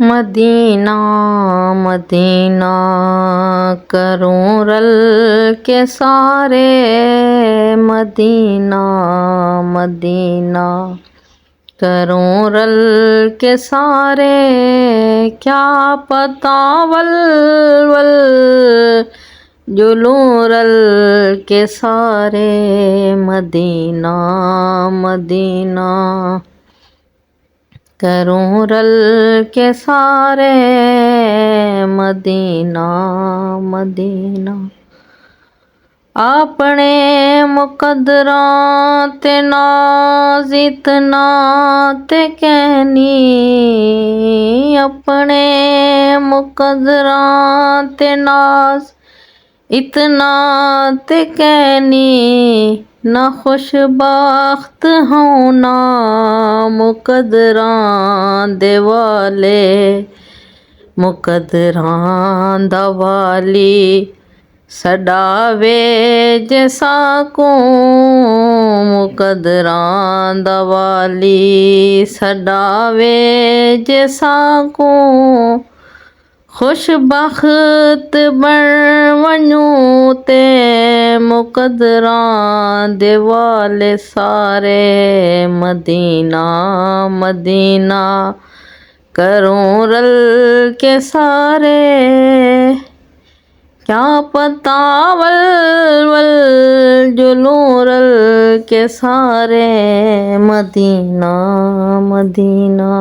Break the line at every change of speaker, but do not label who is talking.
Medina Medina करूं रल के सारे, मदीना मदीना करूं रल के सारे। क्या पता वल वल जुलूं रल के सारे, मदीना मदीना करूं रल के सारे, मदीना मदीना। अपने मुकद्दरां ते नाज इतना ते कहनी, अपने मुकद्दरां ते नाज इतना ते कहनी। ना खुशबख्त हूँ ना मुकद्दरां दे वाले, मुकद्दरां दा वाली सडावे जे साकूं, मुकद्दरां दा वाली सडावे जे साकूं। खुशबख्त बण वञूं ते मुकद्दरां दे वाले सारे, मदीना मदीना करूं रल के सारे। क्या पता वल वल जुलूं रल के सारे, मदीना मदीना।